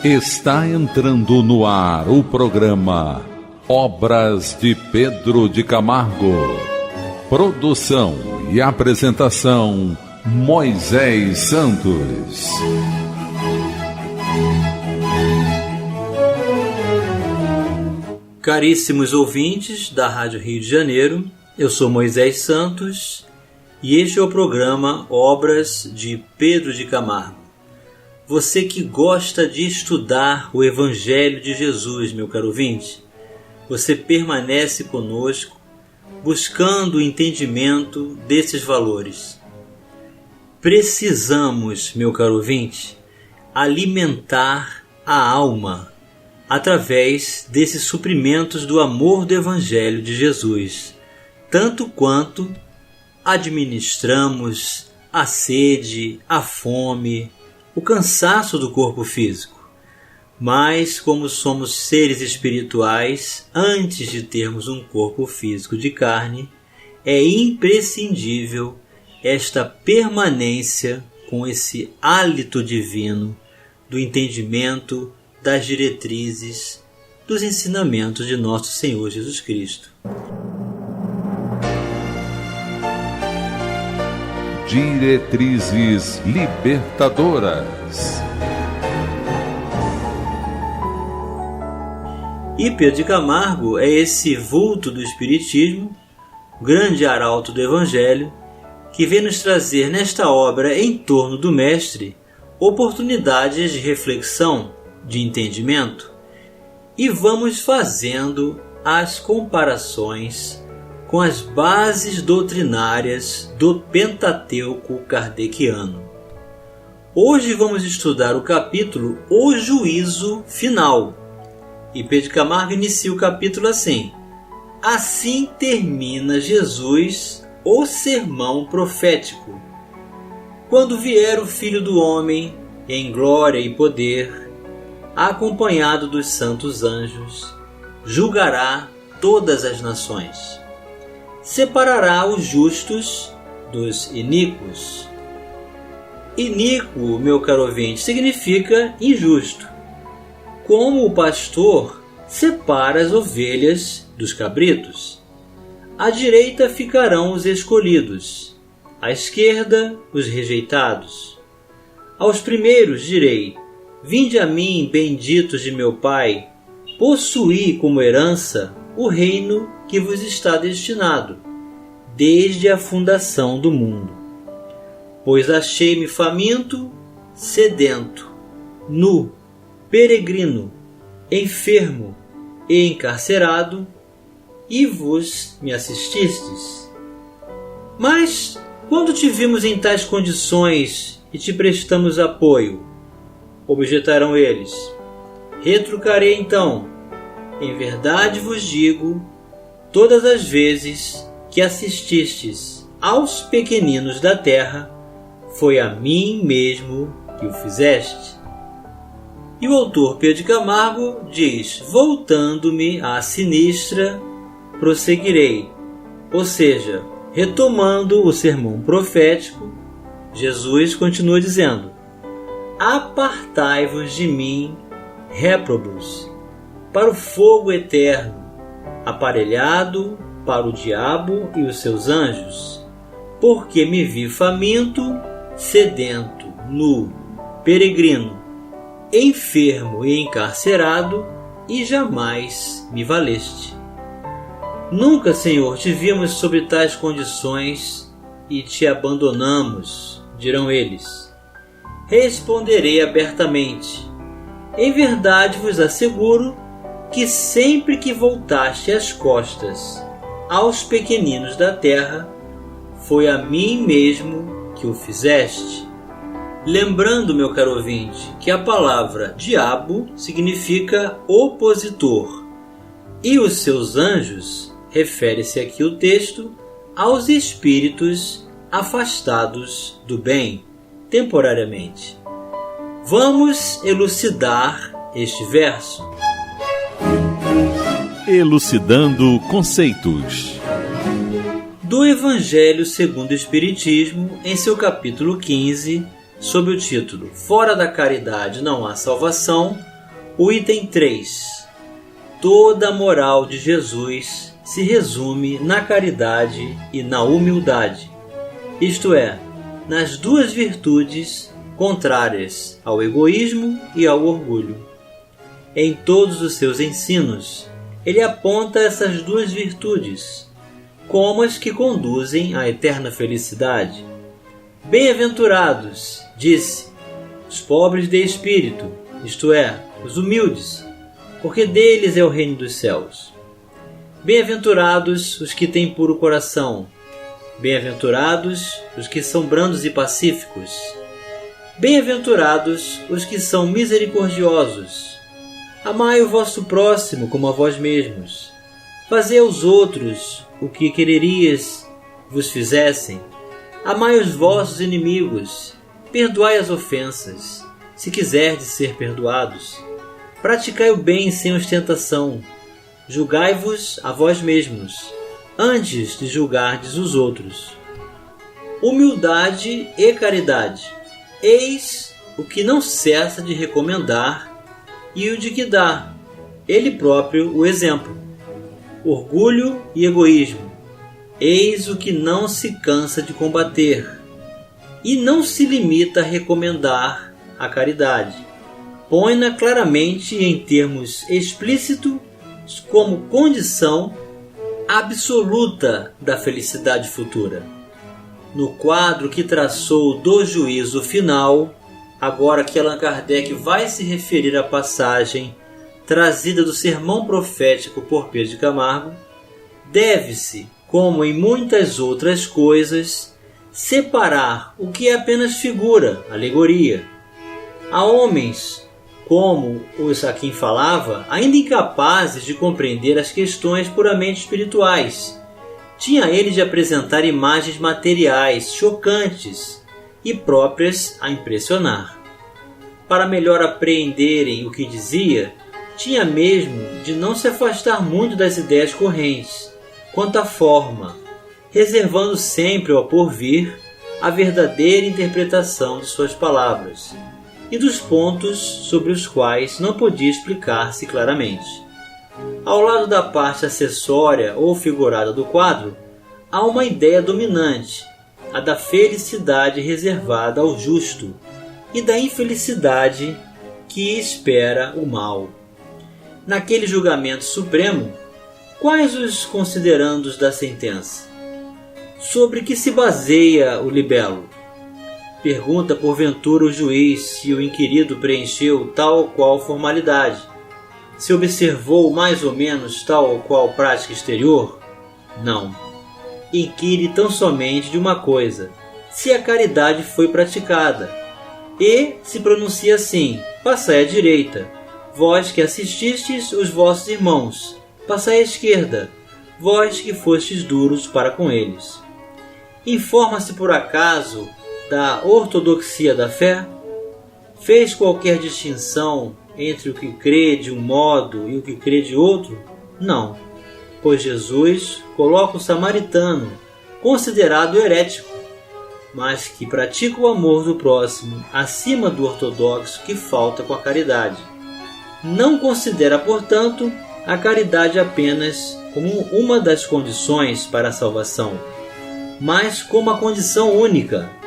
Está entrando no ar o programa Obras de Pedro de Camargo. Produção e apresentação Moisés Santos. Caríssimos ouvintes da Rádio Rio de Janeiro, eu sou Moisés Santos e este é o programa Obras de Pedro de Camargo. Você que gosta de estudar o Evangelho de Jesus, meu caro ouvinte, você permanece conosco buscando o entendimento desses valores. Precisamos, meu caro ouvinte, alimentar a alma através desses suprimentos do amor do Evangelho de Jesus, tanto quanto administramos a sede, a fome, o cansaço do corpo físico. Mas, como somos seres espirituais, antes de termos um corpo físico de carne, é imprescindível esta permanência com esse hálito divino do entendimento das diretrizes, dos ensinamentos de nosso Senhor Jesus Cristo. Diretrizes libertadoras. E Pedro de Camargo é esse vulto do Espiritismo, grande arauto do Evangelho, que vem nos trazer nesta obra em torno do Mestre oportunidades de reflexão, de entendimento, e vamos fazendo as comparações com as bases doutrinárias do Pentateuco kardeciano. Hoje vamos estudar o capítulo O Juízo Final. E Pedro de Camargo inicia o capítulo assim: assim termina Jesus o sermão profético. Quando vier o Filho do Homem em glória e poder, acompanhado dos santos anjos, julgará todas as nações. Separará os justos dos iníquos. Iníquo, meu caro ouvinte, significa injusto. Como o pastor separa as ovelhas dos cabritos. À direita ficarão os escolhidos, à esquerda os rejeitados. Aos primeiros direi: vinde a mim, benditos de meu Pai, possuí como herança o reino que vos está destinado, desde a fundação do mundo. Pois achei-me faminto, sedento, nu, peregrino, enfermo e encarcerado, e vos me assististes. Mas, quando te vimos em tais condições e te prestamos apoio, objetarão eles, retrucarei então: em verdade vos digo, todas as vezes que assististes aos pequeninos da terra, foi a mim mesmo que o fizeste. E o autor Pedro de Camargo diz: voltando-me à sinistra, prosseguirei. Ou seja, retomando o sermão profético, Jesus continua dizendo: apartai-vos de mim, réprobos, para o fogo eterno, aparelhado para o diabo e os seus anjos, porque me vi faminto, sedento, nu, peregrino, enfermo e encarcerado, e jamais me valeste. Nunca, Senhor, te vimos sob tais condições e te abandonamos, dirão eles. Responderei abertamente: em verdade vos asseguro que sempre que voltaste as costas aos pequeninos da terra, foi a mim mesmo que o fizeste. Lembrando, meu caro ouvinte, que a palavra diabo significa opositor, e os seus anjos, refere-se aqui o texto, aos espíritos afastados do bem, temporariamente. Vamos elucidar este verso. Elucidando conceitos. Do Evangelho segundo o Espiritismo, em seu capítulo 15, sob o título Fora da Caridade não há salvação, O item 3. Toda a moral de Jesus se resume na caridade e na humildade, isto é, nas duas virtudes contrárias ao egoísmo e ao orgulho. Em todos os seus ensinos, ele aponta essas duas virtudes como as que conduzem à eterna felicidade. Bem-aventurados, disse, os pobres de espírito, isto é, os humildes, porque deles é o reino dos céus. Bem-aventurados os que têm puro coração. Bem-aventurados os que são brandos e pacíficos. Bem-aventurados os que são misericordiosos. Amai o vosso próximo como a vós mesmos. Fazei aos outros o que quererias vos fizessem. Amai os vossos inimigos. Perdoai as ofensas, se quiserdes ser perdoados. Praticai o bem sem ostentação. Julgai-vos a vós mesmos, antes de julgardes os outros. Humildade e caridade. Eis o que não cessa de recomendar e o de que dá, ele próprio, o exemplo. Orgulho e egoísmo. Eis o que não se cansa de combater e não se limita a recomendar a caridade. Põe-na claramente em termos explícitos como condição absoluta da felicidade futura. No quadro que traçou do juízo final, agora que Allan Kardec vai se referir à passagem trazida do sermão profético por Pedro de Camargo, deve-se, como em muitas outras coisas, separar o que é apenas figura, alegoria. Há homens, como os a quem falava, ainda incapazes de compreender as questões puramente espirituais. Tinha ele de apresentar imagens materiais chocantes e próprias a impressionar. Para melhor apreenderem o que dizia, tinha mesmo de não se afastar muito das ideias correntes, quanto à forma, reservando sempre ao porvir a verdadeira interpretação de suas palavras e dos pontos sobre os quais não podia explicar-se claramente. Ao lado da parte acessória ou figurada do quadro, há uma ideia dominante, a da felicidade reservada ao justo e da infelicidade que espera o mal. Naquele julgamento supremo, quais os considerandos da sentença? Sobre que se baseia o libelo? Pergunta porventura o juiz se o inquirido preencheu tal ou qual formalidade, se observou mais ou menos tal ou qual prática exterior? Não. Inquire tão somente de uma coisa, se a caridade foi praticada, e se pronuncia assim: passai à direita, vós que assististes os vossos irmãos, passai à esquerda, vós que fostes duros para com eles. Informa-se por acaso da ortodoxia da fé? Fez qualquer distinção entre o que crê de um modo e o que crê de outro? Não, pois Jesus coloca o samaritano, considerado herético, mas que pratica o amor do próximo acima do ortodoxo que falta com a caridade. Não considera, portanto, a caridade apenas como uma das condições para a salvação, mas como a condição única.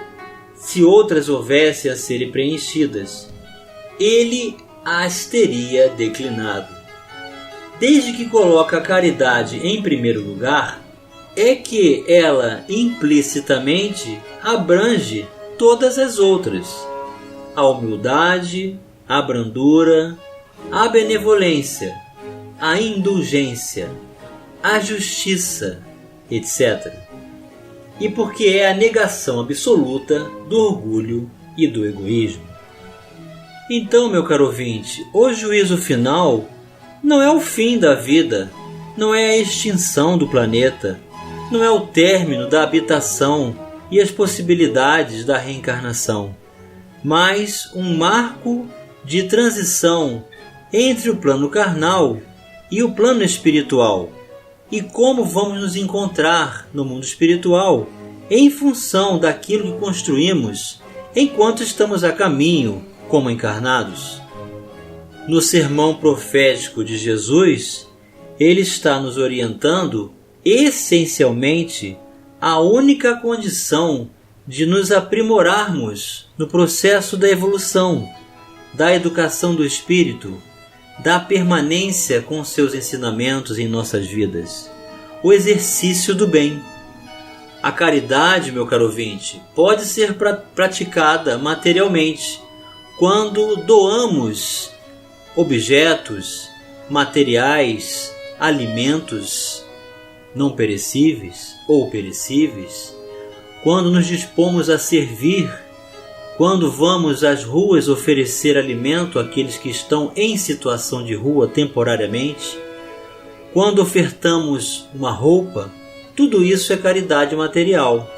Se outras houvessem a serem preenchidas, ele as teria declinado. Desde que coloca a caridade em primeiro lugar, é que ela implicitamente abrange todas as outras: a humildade, a brandura, a benevolência, a indulgência, a justiça, etc. E porque é a negação absoluta do orgulho e do egoísmo. Então, meu caro ouvinte, o juízo final não é o fim da vida, não é a extinção do planeta, não é o término da habitação e as possibilidades da reencarnação, mas um marco de transição entre o plano carnal e o plano espiritual, e como vamos nos encontrar no mundo espiritual em função daquilo que construímos enquanto estamos a caminho como encarnados. No sermão profético de Jesus, ele está nos orientando essencialmente a única condição de nos aprimorarmos no processo da evolução, da educação do espírito, da permanência com seus ensinamentos em nossas vidas, o exercício do bem. A caridade, meu caro ouvinte, pode ser praticada materialmente quando doamos objetos, materiais, alimentos não perecíveis ou perecíveis, quando nos dispomos a servir, quando vamos às ruas oferecer alimento àqueles que estão em situação de rua temporariamente, quando ofertamos uma roupa, tudo isso é caridade material.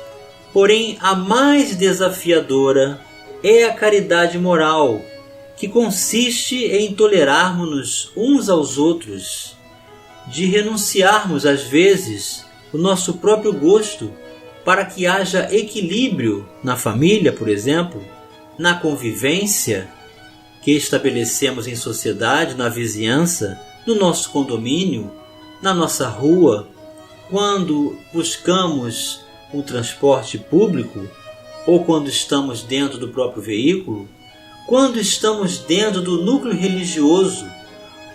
Porém, a mais desafiadora é a caridade moral, que consiste em tolerarmos-nos uns aos outros, de renunciarmos às vezes o nosso próprio gosto para que haja equilíbrio na família, por exemplo, na convivência que estabelecemos em sociedade, na vizinhança, no nosso condomínio, na nossa rua, quando buscamos um transporte público ou quando estamos dentro do próprio veículo, quando estamos dentro do núcleo religioso.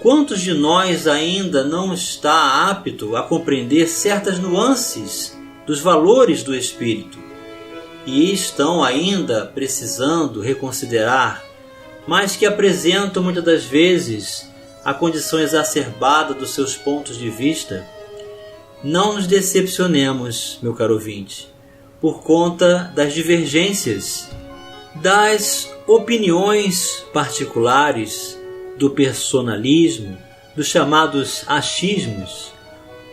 Quantos de nós ainda não está apto a compreender certas nuances dos valores do espírito e estão ainda precisando reconsiderar, mas que apresentam muitas das vezes a condição exacerbada dos seus pontos de vista? Não nos decepcionemos, meu caro ouvinte, por conta das divergências, das opiniões particulares, do personalismo, dos chamados achismos,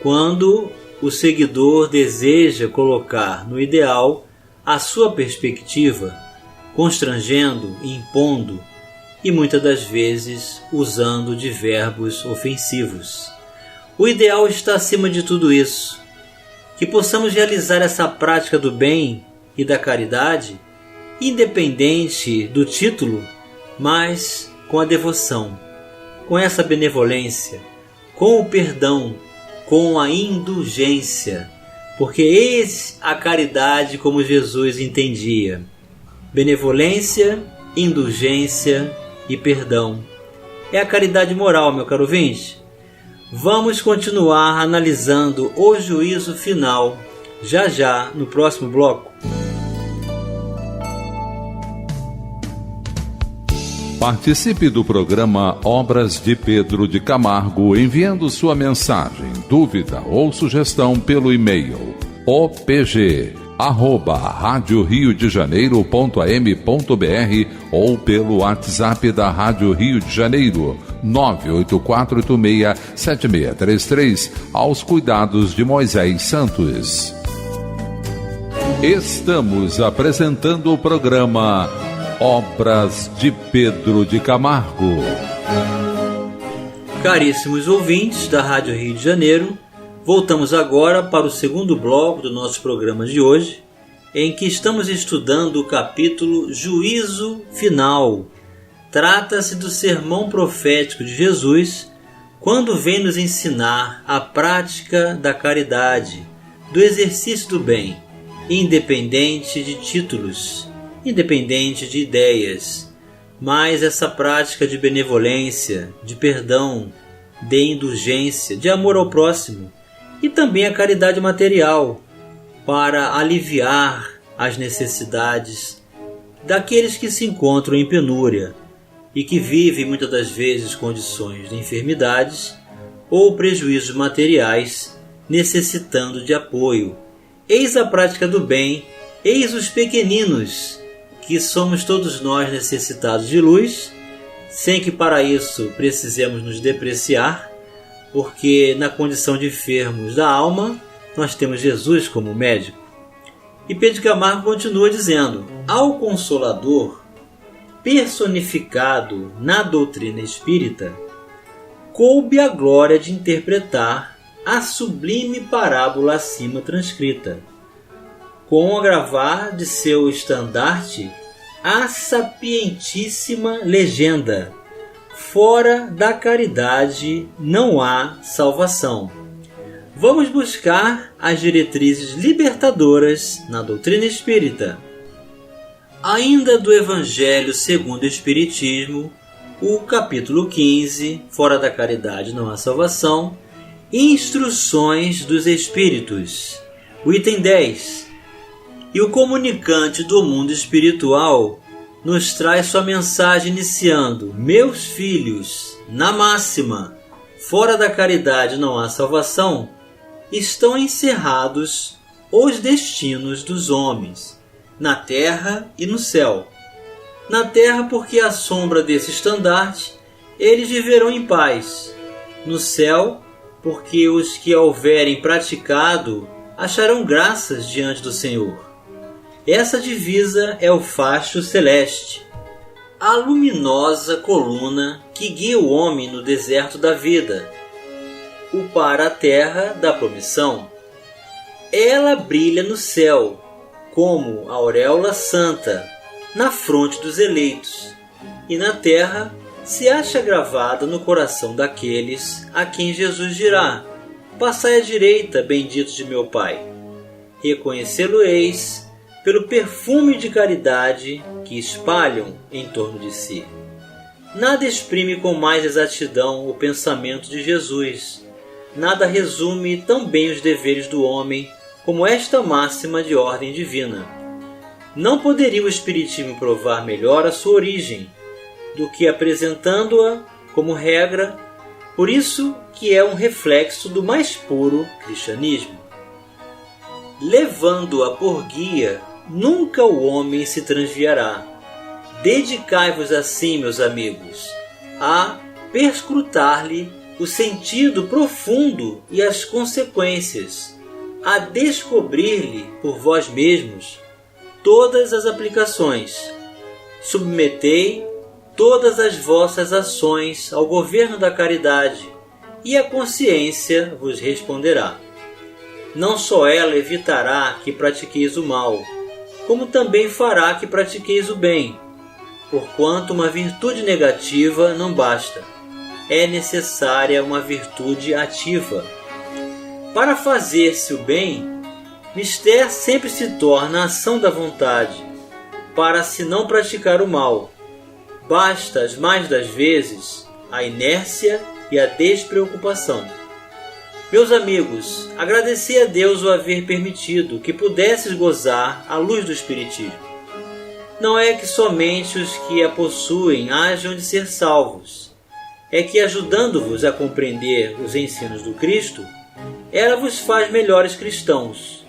quando o seguidor deseja colocar no ideal a sua perspectiva, constrangendo, impondo e muitas das vezes usando de verbos ofensivos. O ideal está acima de tudo isso, que possamos realizar essa prática do bem e da caridade, independente do título, mas com a devoção, com essa benevolência, com o perdão, com a indulgência, porque eis a caridade como Jesus entendia: benevolência, indulgência e perdão. É a caridade moral, meu caro ouvinte. Vamos continuar analisando o juízo final, já no próximo bloco. Participe do programa Obras de Pedro de Camargo enviando sua mensagem, dúvida ou sugestão pelo e-mail opg@radioriodejaneiro.am.br ou pelo WhatsApp da Rádio Rio de Janeiro 984867633 aos cuidados de Moisés Santos. Estamos apresentando o programa Obras de Pedro de Camargo. Caríssimos ouvintes da Rádio Rio de Janeiro, voltamos agora para o segundo bloco do nosso programa de hoje, em que estamos estudando o capítulo Juízo Final. Trata-se do sermão profético de Jesus, quando vem nos ensinar a prática da caridade, do exercício do bem, independente de títulos, independente de ideias, mas essa prática de benevolência, de perdão, de indulgência, de amor ao próximo e também a caridade material para aliviar as necessidades daqueles que se encontram em penúria e que vivem muitas das vezes condições de enfermidades ou prejuízos materiais, necessitando de apoio. Eis a prática do bem, eis os pequeninos, que somos todos nós necessitados de luz, sem que para isso precisemos nos depreciar, porque na condição de enfermos da alma, nós temos Jesus como médico. E Pedro Camargo continua dizendo: ao Consolador, personificado na doutrina espírita, coube a glória de interpretar a sublime parábola acima transcrita, com o agravar de seu estandarte a sapientíssima legenda, fora da caridade não há salvação. Vamos buscar as diretrizes libertadoras na doutrina espírita. Ainda do Evangelho segundo o Espiritismo, o capítulo 15, Fora da Caridade não há salvação, Instruções dos Espíritos, o item 10. E o comunicante do mundo espiritual nos traz sua mensagem iniciando: meus filhos, na máxima, fora da caridade não há salvação, estão encerrados os destinos dos homens, na terra e no céu. Na terra, porque à sombra desse estandarte eles viverão em paz. No céu, porque os que a houverem praticado acharão graças diante do Senhor. Essa divisa é o facho celeste, a luminosa coluna que guia o homem no deserto da vida, o para a terra da promissão. Ela brilha no céu, como a auréola santa, na fronte dos eleitos, e na terra se acha gravada no coração daqueles a quem Jesus dirá: passai à direita, benditos de meu Pai. Reconhecê-lo-eis pelo perfume de caridade que espalham em torno de si. Nada exprime com mais exatidão o pensamento de Jesus. Nada resume tão bem os deveres do homem como esta máxima de ordem divina. Não poderia o Espiritismo provar melhor a sua origem do que apresentando-a como regra, por isso que é um reflexo do mais puro cristianismo. Levando-a por guia, nunca o homem se transviará. Dedicai-vos assim, meus amigos, a perscrutar-lhe o sentido profundo e as consequências, a descobrir-lhe por vós mesmos todas as aplicações. Submetei todas as vossas ações ao governo da caridade, e a consciência vos responderá. Não só ela evitará que pratiqueis o mal, como também fará que pratiqueis o bem, porquanto uma virtude negativa não basta. É necessária uma virtude ativa. Para fazer-se o bem, mister sempre se torna a ação da vontade, para se não praticar o mal. Basta, as mais das vezes, a inércia e a despreocupação. Meus amigos, agradeci a Deus o haver permitido que pudesses gozar a luz do Espiritismo. Não é que somente os que a possuem hajam de ser salvos. É que, ajudando-vos a compreender os ensinos do Cristo, ela vos faz melhores cristãos.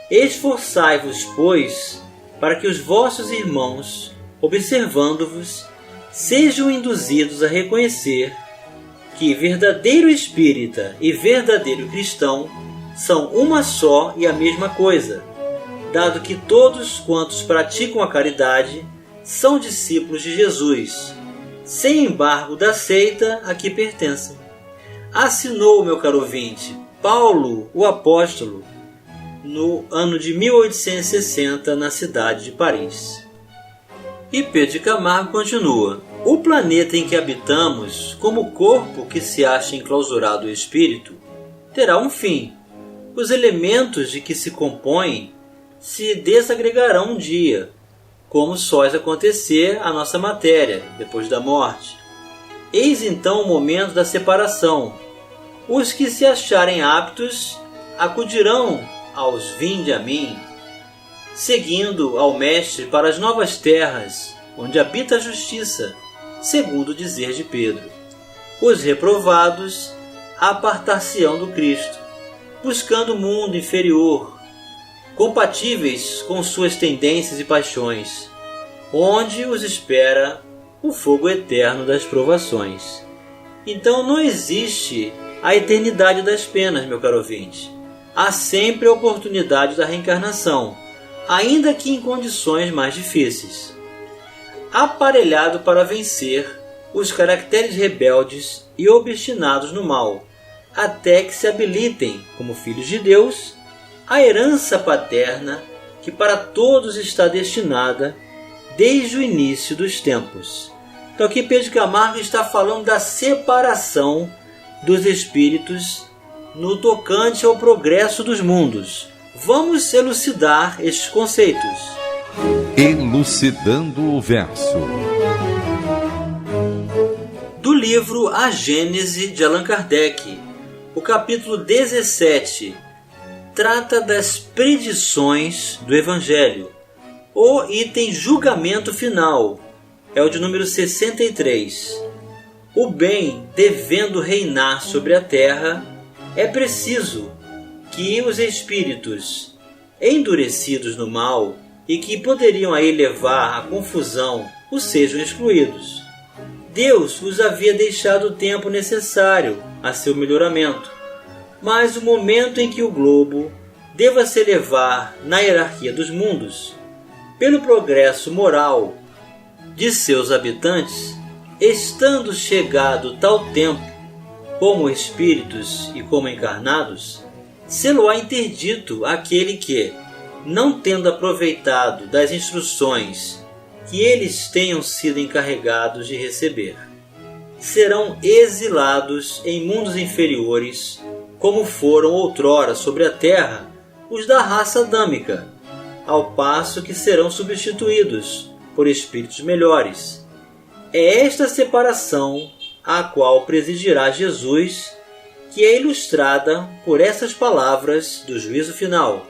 Esforçai-vos, pois, para que os vossos irmãos, observando-vos, sejam induzidos a reconhecer que verdadeiro espírita e verdadeiro cristão são uma só e a mesma coisa, dado que todos quantos praticam a caridade são discípulos de Jesus, sem embargo da seita a que pertencem. Assinou, meu caro ouvinte, Paulo, o apóstolo, no ano de 1860, na cidade de Paris. E Pedro de Camargo continua: o planeta em que habitamos, como corpo que se acha enclausurado o espírito, terá um fim. Os elementos de que se compõem se desagregarão um dia, como sóis acontecer à nossa matéria depois da morte. Eis então o momento da separação. Os que se acharem aptos acudirão aos vinde a mim, seguindo ao Mestre para as novas terras, onde habita a justiça, segundo o dizer de Pedro. Os reprovados apartar-se-ão do Cristo, buscando o mundo inferior, compatíveis com suas tendências e paixões, onde os espera o fogo eterno das provações. Então não existe a eternidade das penas, meu caro ouvinte. Há sempre a oportunidade da reencarnação, ainda que em condições mais difíceis. Aparelhado para vencer os caracteres rebeldes e obstinados no mal, até que se habilitem, como filhos de Deus, a herança paterna que para todos está destinada desde o início dos tempos, Então aqui Pedro de Camargo está falando da separação dos espíritos no tocante ao progresso dos mundos. Vamos elucidar estes conceitos. Elucidando o verso. Do livro A Gênese de Allan Kardec, o capítulo 17 trata das predições do Evangelho. O item julgamento final é o de número 63. O bem devendo reinar sobre a terra, é preciso que os espíritos endurecidos no mal e que poderiam aí levar à confusão os sejam excluídos. Deus os havia deixado o tempo necessário a seu melhoramento, mas o momento em que o globo deva se elevar na hierarquia dos mundos, pelo progresso moral de seus habitantes, estando chegado tal tempo, como espíritos e como encarnados, se-lo-á interdito aquele que, não tendo aproveitado das instruções que eles tenham sido encarregados de receber, serão exilados em mundos inferiores, como foram outrora sobre a terra os da raça adâmica, ao passo que serão substituídos por espíritos melhores. É esta separação a qual presidirá Jesus, que é ilustrada por essas palavras do juízo final: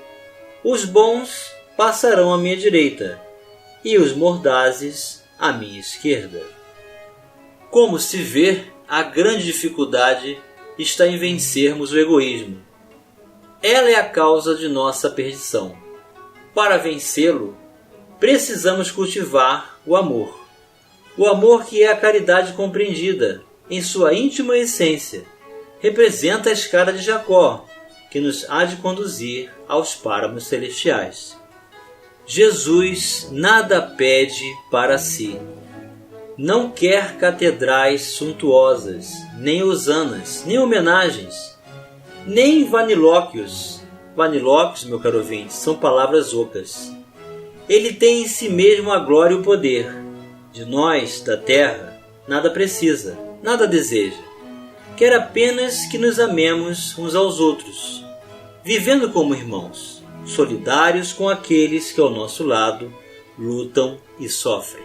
os bons passarão à minha direita, e os mordazes à minha esquerda. Como se vê, a grande dificuldade está em vencermos o egoísmo. Ela é a causa de nossa perdição. Para vencê-lo, precisamos cultivar o amor. O amor que é a caridade compreendida em sua íntima essência, representa a escada de Jacó, que nos há de conduzir aos páramos celestiais. Jesus nada pede para si. Não quer catedrais suntuosas, nem hosanas, nem homenagens, nem vanilóquios. Vanilóquios, meu caro ouvinte, são palavras ocas. Ele tem em si mesmo a glória e o poder. De nós, da terra, nada precisa, nada deseja. Quer apenas que nos amemos uns aos outros, vivendo como irmãos, solidários com aqueles que ao nosso lado lutam e sofrem.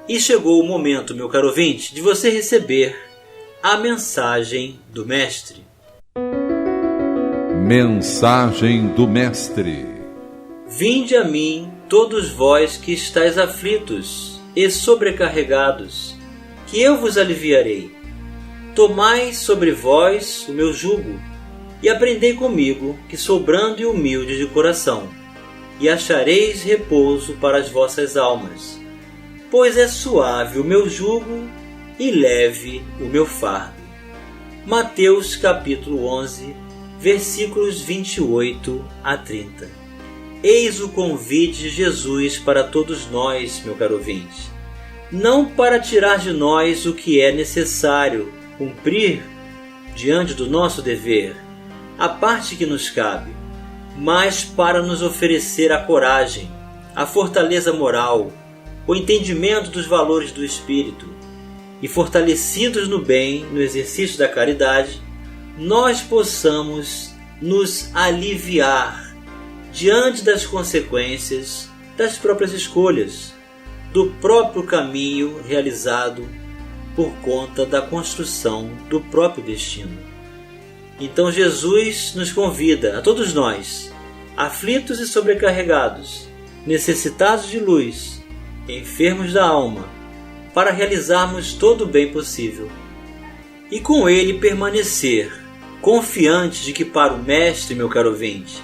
E chegou o momento, meu caro ouvinte, de você receber a mensagem do Mestre. Mensagem do Mestre. Vinde a mim, todos vós que estáis aflitos e sobrecarregados, que eu vos aliviarei. Tomai sobre vós o meu jugo, e aprendei comigo, que sou brando e humilde de coração, e achareis repouso para as vossas almas. Pois é suave o meu jugo e leve o meu fardo. Mateus capítulo 11, versículos 28 a 30. Eis o convite de Jesus para todos nós, meu caro ouvinte. Não para tirar de nós o que é necessário cumprir diante do nosso dever, a parte que nos cabe, mas para nos oferecer a coragem, a fortaleza moral, o entendimento dos valores do Espírito, e fortalecidos no bem, no exercício da caridade, nós possamos nos aliviar diante das consequências das próprias escolhas, do próprio caminho realizado por conta da construção do próprio destino. Então Jesus nos convida, a todos nós, aflitos e sobrecarregados, necessitados de luz, enfermos da alma, para realizarmos todo o bem possível. E com ele permanecer, confiantes de que para o Mestre, meu caro ouvinte,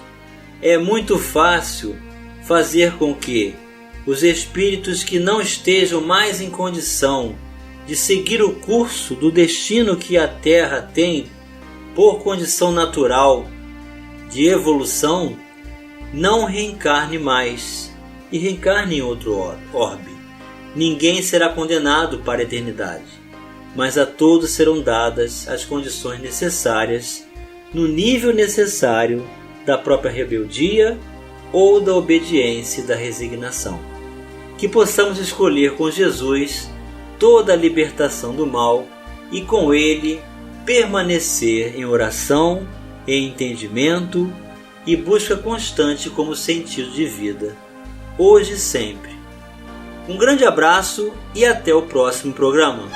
é muito fácil fazer com que os espíritos que não estejam mais em condição de seguir o curso do destino que a Terra tem por condição natural de evolução, não reencarne mais e reencarne em outro orbe. Ninguém será condenado para a eternidade, mas a todos serão dadas as condições necessárias, no nível necessário da própria rebeldia ou da obediência e da resignação. Que possamos escolher com Jesus toda a libertação do mal e com ele permanecer em oração, em entendimento e busca constante como sentido de vida, hoje e sempre. Um grande abraço e até o próximo programa.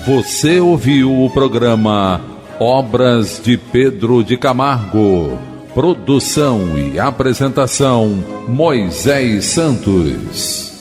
Você ouviu o programa Obras de Pedro de Camargo. Produção e apresentação Moisés Santos.